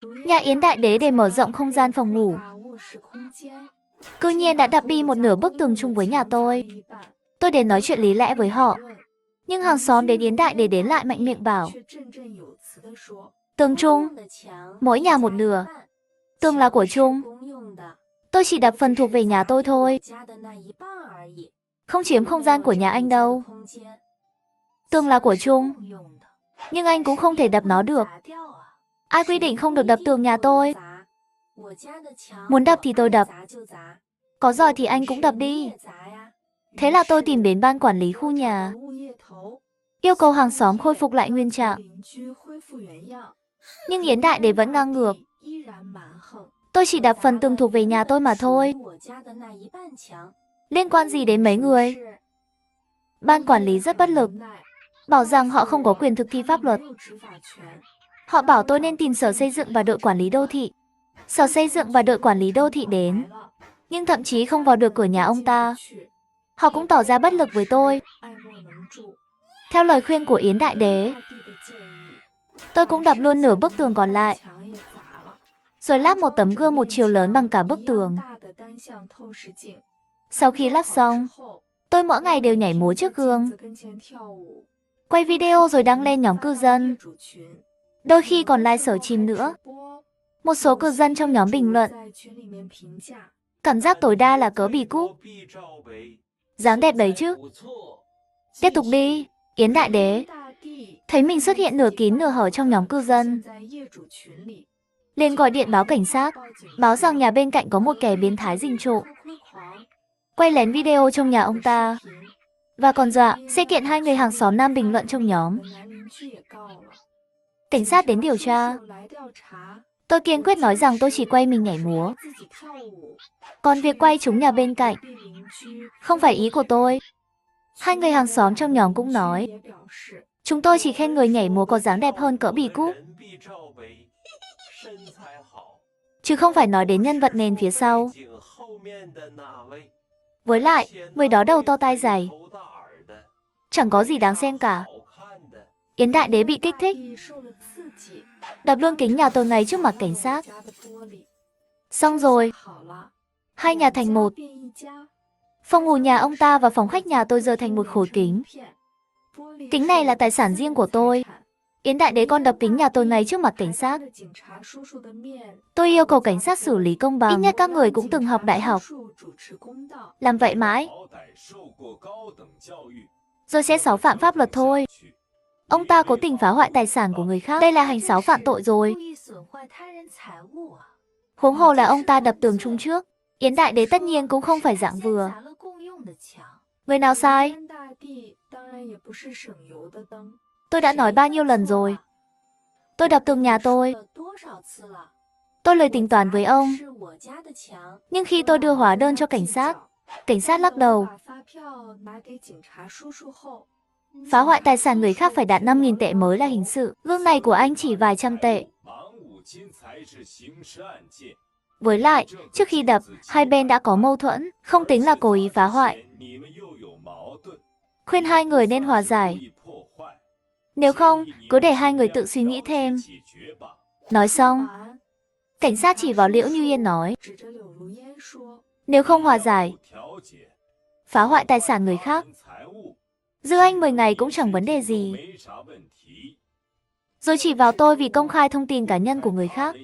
Nhà Yến Đại Đế để mở rộng không gian phòng ngủ. Cư nhiên đã đập đi một nửa bức tường chung với nhà tôi. Tôi đến nói chuyện lý lẽ với họ. Nhưng hàng xóm đến Yến Đại Đế đến lại mạnh miệng bảo. Tường chung, mỗi nhà một nửa. Tường là của chung. Tôi chỉ đập phần thuộc về nhà tôi thôi. Không chiếm không gian của nhà anh đâu. Tường là của chung. Nhưng anh cũng không thể đập nó được. Ai quy định không được đập tường nhà tôi? Muốn đập thì tôi đập. Có giỏi thì anh cũng đập đi. Thế là tôi tìm đến ban quản lý khu nhà. Yêu cầu hàng xóm khôi phục lại nguyên trạng. Nhưng Yến Đại Đế vẫn ngang ngược. Tôi chỉ đập phần tường thuộc về nhà tôi mà thôi. Liên quan gì đến mấy người? Ban quản lý rất bất lực. Bảo rằng họ không có quyền thực thi pháp luật. Họ bảo tôi nên tìm Sở Xây dựng và đội quản lý đô thị. Sở Xây dựng và đội quản lý đô thị đến. Nhưng thậm chí không vào được cửa nhà ông ta. Họ cũng tỏ ra bất lực với tôi. Theo lời khuyên của Yến Đại Đế, tôi cũng đập luôn nửa bức tường còn lại. Rồi lắp một tấm gương một chiều lớn bằng cả bức tường. Sau khi lắp xong, tôi mỗi ngày đều nhảy múa trước gương. Quay video rồi đăng lên nhóm cư dân. Đôi khi còn like sở chìm nữa. Một số cư dân trong nhóm bình luận. Cảm giác tối đa là cớ bị cúp. Dáng đẹp đấy chứ. Tiếp tục đi, Yến Đại Đế. Thấy mình xuất hiện nửa kín nửa hở trong nhóm cư dân. Liền gọi điện báo cảnh sát. Báo rằng nhà bên cạnh có một kẻ biến thái rình trộm. Quay lén video trong nhà ông ta. Và còn dọa sẽ kiện hai người hàng xóm nam bình luận trong nhóm. Cảnh sát đến điều tra. Tôi kiên quyết nói rằng tôi chỉ quay mình nhảy múa. Còn việc quay chúng nhà bên cạnh không phải ý của tôi. Hai người hàng xóm trong nhóm cũng nói. Chúng tôi chỉ khen người nhảy múa có dáng đẹp hơn cỡ Bì Cúc. Chứ không phải nói đến nhân vật nền phía sau. Với lại, người đó đầu to tai dày. Chẳng có gì đáng xem cả. Yến Đại Đế bị kích thích. Đập luôn kính nhà tôi ngay trước mặt cảnh sát. Xong rồi. Hai nhà thành một. Phòng ngủ nhà ông ta và phòng khách nhà tôi giờ thành một khối kính. Kính này là tài sản riêng của tôi. Yến Đại Đế còn đập kính nhà tôi ngay trước mặt cảnh sát. Tôi yêu cầu cảnh sát xử lý công bằng. Ít nhất các người cũng từng học đại học. Làm vậy mãi rồi sẽ xáo phạm pháp luật thôi. Ông ta cố tình phá hoại tài sản của người khác. Đây là hành xáo phạm tội rồi. Huống hồ là ông ta đập tường chung trước. Yến Đại Đế tất nhiên cũng không phải dạng vừa. Người nào sai? Tôi đã nói bao nhiêu lần rồi. Tôi đập tường nhà tôi. Tôi lời tính toán với ông. Nhưng khi tôi đưa hóa đơn cho cảnh sát lắc đầu. Phá hoại tài sản người khác phải đạt 5.000 tệ mới là hình sự. Gương này của anh chỉ vài trăm tệ. Với lại, trước khi đập, hai bên đã có mâu thuẫn, không tính là cố ý phá hoại. Khuyên hai người nên hòa giải. Nếu không, cứ để hai người tự suy nghĩ thêm. Nói xong, cảnh sát chỉ vào Liễu Như Yên nói. Nếu không hòa giải, phá hoại tài sản người khác, giữ anh 10 ngày cũng chẳng vấn đề gì. Rồi chỉ vào tôi vì công khai thông tin cá nhân của người khác.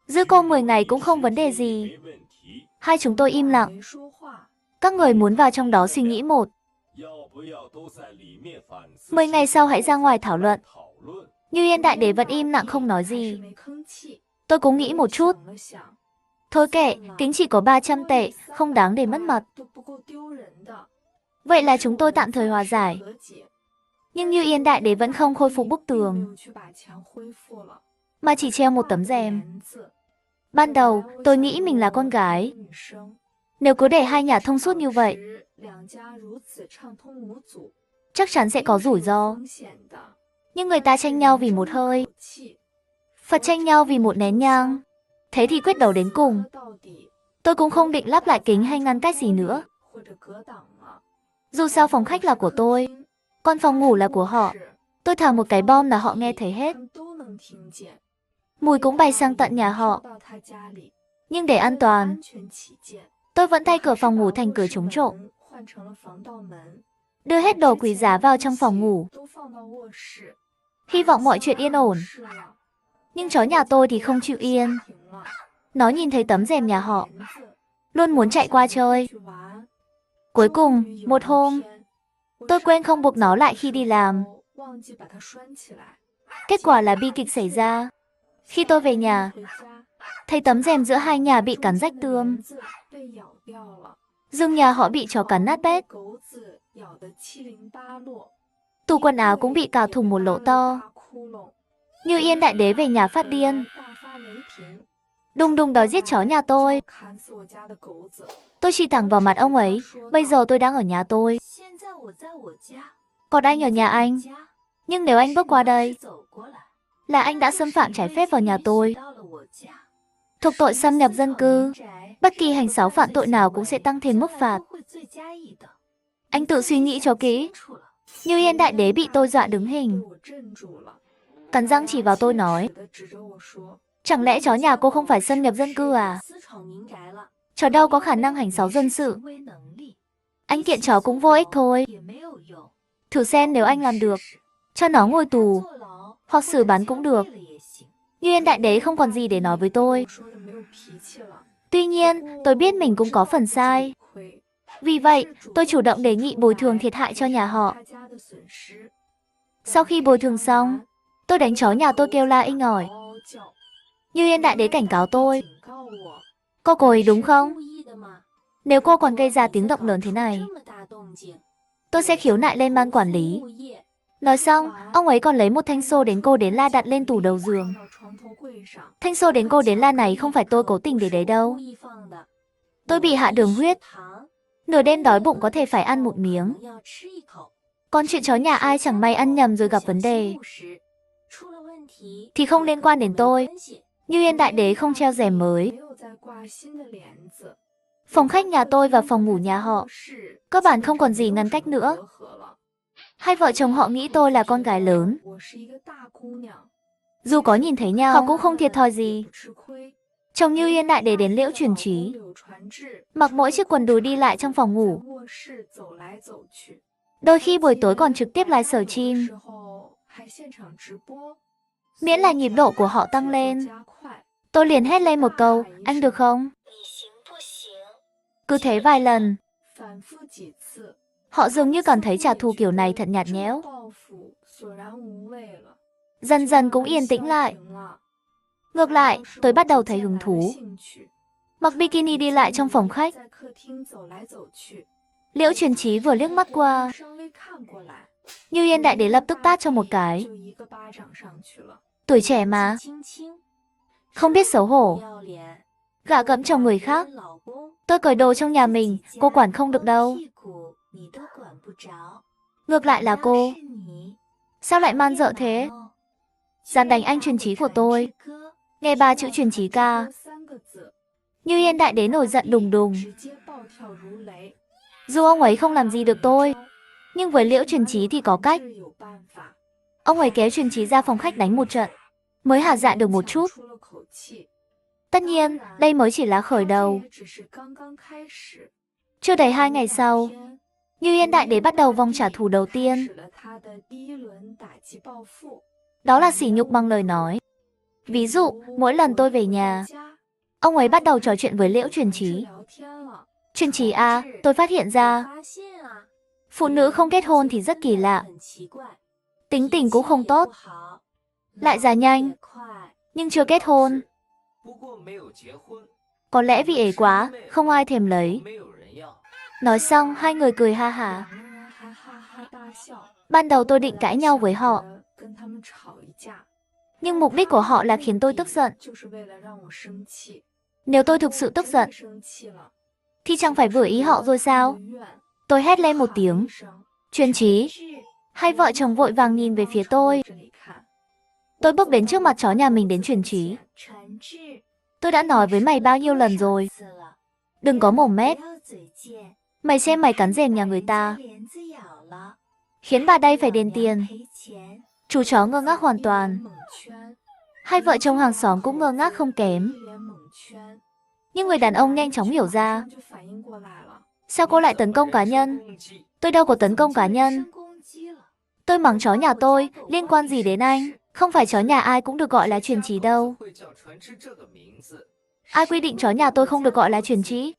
Giữ cô 10 ngày cũng không vấn đề gì. Hai chúng tôi im lặng. Các người muốn vào trong đó suy nghĩ một. 10 ngày sau hãy ra ngoài thảo luận. Như Yên Đại Đế vẫn im lặng không nói gì. Tôi cũng nghĩ một chút. Thôi kệ, kính chỉ có 300 tệ, không đáng để mất mặt. Vậy là chúng tôi tạm thời hòa giải. Nhưng Như Yên Đại Đế vẫn không khôi phục bức tường, mà chỉ treo một tấm rèm. Ban đầu, tôi nghĩ mình là con gái. Nếu cứ để hai nhà thông suốt như vậy, chắc chắn sẽ có rủi ro. Nhưng người ta tranh nhau vì một hơi, Phật tranh nhau vì một nén nhang. Thế thì quyết đấu đến cùng. Tôi cũng không định lắp lại kính hay ngăn cách gì nữa. Dù sao phòng khách là của tôi, còn phòng ngủ là của họ. Tôi thả một cái bom là họ nghe thấy hết. Mùi cũng bay sang tận nhà họ. Nhưng để an toàn, tôi vẫn thay cửa phòng ngủ thành cửa chống trộm. Đưa hết đồ quý giá vào trong phòng ngủ. Hy vọng mọi chuyện yên ổn. Nhưng chó nhà tôi thì không chịu yên. Nó nhìn thấy tấm rèm nhà họ, luôn muốn chạy qua chơi. Cuối cùng, một hôm, tôi quên không buộc nó lại khi đi làm. Kết quả là bi kịch xảy ra. Khi tôi về nhà, thấy tấm rèm giữa hai nhà bị cắn rách tươm. Giường nhà họ bị chó cắn nát bét. Tủ quần áo cũng bị cào thủng một lỗ to. Như Yên Đại Đế về nhà phát điên. Đùng đùng đòi giết chó nhà tôi. Tôi chỉ thẳng vào mặt ông ấy. Bây giờ tôi đang ở nhà tôi. Còn anh ở nhà anh. Nhưng nếu anh bước qua đây, là anh đã xâm phạm trái phép vào nhà tôi. Thuộc tội xâm nhập dân cư, bất kỳ hành xáo phạm tội nào cũng sẽ tăng thêm mức phạt. Anh tự suy nghĩ cho kỹ. Như Yên Đại Đế bị tôi dọa đứng hình. Cắn răng chỉ vào tôi nói, chẳng lẽ chó nhà cô không phải xâm nhập dân cư à? Chó đâu có khả năng hành xáo dân sự. Anh kiện chó cũng vô ích thôi. Thử xem nếu anh làm được, cho nó ngồi tù, hoặc xử bắn cũng được. Như Yên Đại Đế không còn gì để nói với tôi. Tuy nhiên, tôi biết mình cũng có phần sai. Vì vậy, tôi chủ động đề nghị bồi thường thiệt hại cho nhà họ. Sau khi bồi thường xong, tôi đánh chó nhà tôi kêu la inh ỏi. Như Yên Đại Đế cảnh cáo tôi. Cô cố ý đúng không? Nếu cô còn gây ra tiếng động lớn thế này, tôi sẽ khiếu nại lên ban quản lý. Nói xong, ông ấy còn lấy một thanh xô đến cô đến la đặt lên tủ đầu giường. Thanh xô đến cô đến la này không phải tôi cố tình để đấy đâu. Tôi bị hạ đường huyết. Nửa đêm đói bụng có thể phải ăn một miếng. Còn chuyện chó nhà ai chẳng may ăn nhầm rồi gặp vấn đề thì không liên quan đến tôi. Như Yên Đại Đế không treo rèm mới. Phòng khách nhà tôi và phòng ngủ nhà họ cơ bản không còn gì ngăn cách nữa. Hai vợ chồng họ nghĩ tôi là con gái lớn. Dù có nhìn thấy nhau, họ cũng không thiệt thòi gì. Chồng Như Yên Đại Đế đến Liễu Truyền Trí, mặc mỗi chiếc quần đùi đi lại trong phòng ngủ. Đôi khi buổi tối còn trực tiếp livestream. Miễn là nhịp độ của họ tăng lên, tôi liền hét lên một câu, anh được không? Cứ thế vài lần, họ dường như cảm thấy trả thù kiểu này thật nhạt nhẽo. Dần dần cũng yên tĩnh lại. Ngược lại, tôi bắt đầu thấy hứng thú. Mặc bikini đi lại trong phòng khách. Liễu Truyền Trí vừa liếc mắt qua, Như Yên Đại Đế lập tức tát cho một cái. Tuổi trẻ mà, không biết xấu hổ, gạ gẫm chồng người khác. Tôi cởi đồ trong nhà mình, cô quản không được đâu. Ngược lại là cô, sao lại man dợ thế? Dám đánh anh Truyền Trí của tôi. Nghe ba chữ Truyền Trí ca, Như Yên Đại Đế nổi giận đùng đùng. Dù ông ấy không làm gì được tôi, nhưng với Liễu Truyền Trí thì có cách. Ông ấy kéo Truyền Trí ra phòng khách đánh một trận, mới hạ dạ được một chút. Tất nhiên, đây mới chỉ là khởi đầu. Chưa đầy 2 ngày sau, Như Yên Đại Đế bắt đầu vòng trả thù đầu tiên. Đó là sỉ nhục bằng lời nói. Ví dụ, mỗi lần tôi về nhà, ông ấy bắt đầu trò chuyện với Liễu Truyền Trí. Truyền Trí à, tôi phát hiện ra, phụ nữ không kết hôn thì rất kỳ lạ. Tính tình cũng không tốt, lại già nhanh, nhưng chưa kết hôn. Có lẽ vì ế quá, không ai thèm lấy. Nói xong, hai người cười ha hả. Ban đầu tôi định cãi nhau với họ, nhưng mục đích của họ là khiến tôi tức giận. Nếu tôi thực sự tức giận, thì chẳng phải vừa ý họ rồi sao? Tôi hét lên một tiếng. Truyền Trí. Hai vợ chồng vội vàng nhìn về phía tôi. Tôi bước đến trước mặt chó nhà mình đến Truyền Trí. Tôi đã nói với mày bao nhiêu lần rồi, đừng có mồm mép. Mày xem mày cắn rèm nhà người ta, khiến bà đây phải đền tiền. Chú chó ngơ ngác hoàn toàn. Hai vợ chồng hàng xóm cũng ngơ ngác không kém. Nhưng người đàn ông nhanh chóng hiểu ra. Sao cô lại tấn công cá nhân? Tôi đâu có tấn công cá nhân. Tôi mắng chó nhà tôi, liên quan gì đến anh? Không phải chó nhà ai cũng được gọi là truyền trí đâu. Ai quy định chó nhà tôi không được gọi là truyền trí?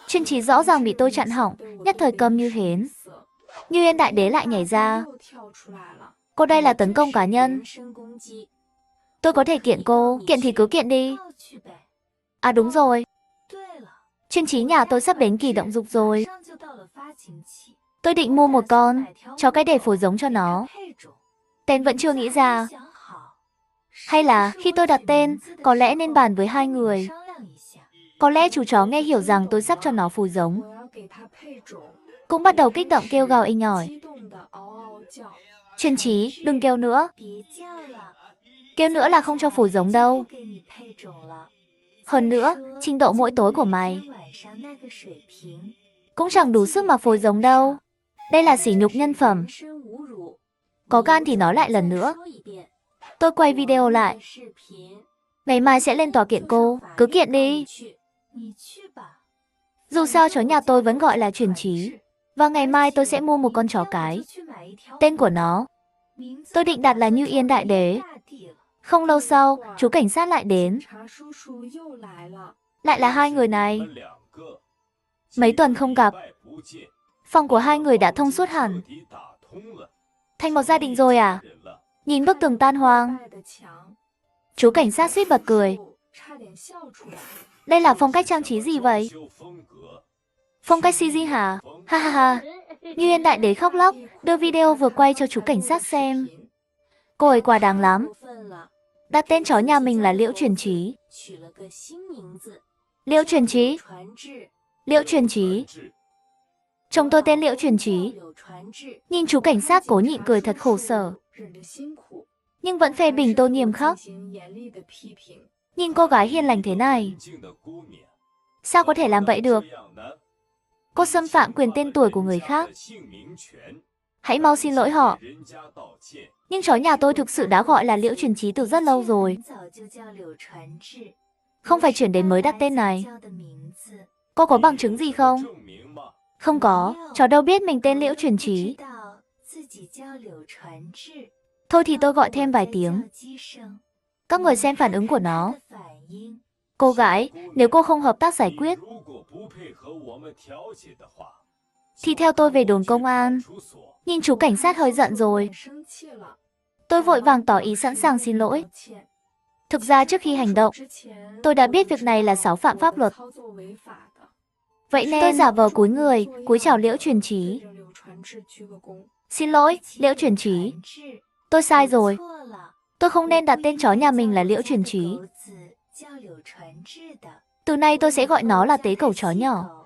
Truyền trí rõ ràng bị tôi chặn hỏng, nhất thời câm như hến. Như Yên Đại Đế lại nhảy ra. Cô đây là tấn công cá nhân. Tôi có thể kiện cô, kiện thì cứ kiện đi. À đúng rồi. Truyền trí nhà tôi sắp đến kỳ động dục rồi. Tôi định mua một con, chó cái để phối giống cho nó. Tên vẫn chưa nghĩ ra. Hay là khi tôi đặt tên, có lẽ nên bàn với hai người. Có lẽ chú chó nghe hiểu rằng tôi sắp cho nó phối giống. Cũng bắt đầu kích động kêu gào inh ỏi. Truyền trí, đừng kêu nữa. Kêu nữa là không cho phối giống đâu. Hơn nữa, trình độ mỗi tối của mày cũng chẳng đủ sức mà phối giống đâu. Đây là sỉ nhục nhân phẩm. Có gan thì nói lại lần nữa. Tôi quay video lại. Ngày mai sẽ lên tòa kiện cô, cứ kiện đi. Dù sao chó nhà tôi vẫn gọi là truyền trí. Và ngày mai tôi sẽ mua một con chó cái. Tên của nó, tôi định đặt là Như Yên Đại Đế. Không lâu sau, chú cảnh sát lại đến. Lại là hai người này. Mấy tuần không gặp, phòng của hai người đã thông suốt hẳn. Thành một gia đình rồi à? Nhìn bức tường tan hoang. Chú cảnh sát suýt bật cười. Đây là phong cách trang trí gì vậy? Phong cách CG hả? Ha ha ha. Như Yên Đại Đế khóc lóc, đưa video vừa quay cho chú cảnh sát xem. Cô ấy quá đáng lắm. Đặt tên chó nhà mình là Liễu Truyền Trí. Liễu Truyền Trí? Liễu Truyền Trí? Chồng tôi tên Liễu Truyền Trí. Nhìn chú cảnh sát cố nhịn cười thật khổ sở. Nhưng vẫn phê bình tôi nghiêm khắc. Nhìn cô gái hiền lành thế này, sao có thể làm vậy được? Cô xâm phạm quyền tên tuổi của người khác. Hãy mau xin lỗi họ. Nhưng chó nhà tôi thực sự đã gọi là Liễu Truyền Trí từ rất lâu rồi. Không phải chuyển đến mới đặt tên này. Cô có bằng chứng gì không? Không có, chó đâu biết mình tên Liễu Truyền Trí. Thôi thì tôi gọi thêm vài tiếng. Các người xem phản ứng của nó. Cô gái, nếu cô không hợp tác giải quyết, thì theo tôi về đồn công an. Nhìn chú cảnh sát hơi giận rồi. Tôi vội vàng tỏ ý sẵn sàng xin lỗi. Thực ra trước khi hành động, tôi đã biết việc này là xáo phạm pháp luật. Vậy nên tôi giả vờ cúi người, cúi chào Liễu Truyền Trí. Xin lỗi, Liễu Truyền Trí. Tôi sai rồi. Tôi không nên đặt tên chó nhà mình là Liễu Truyền Trí. Từ nay tôi sẽ gọi nó là Tế Cẩu chó nhỏ.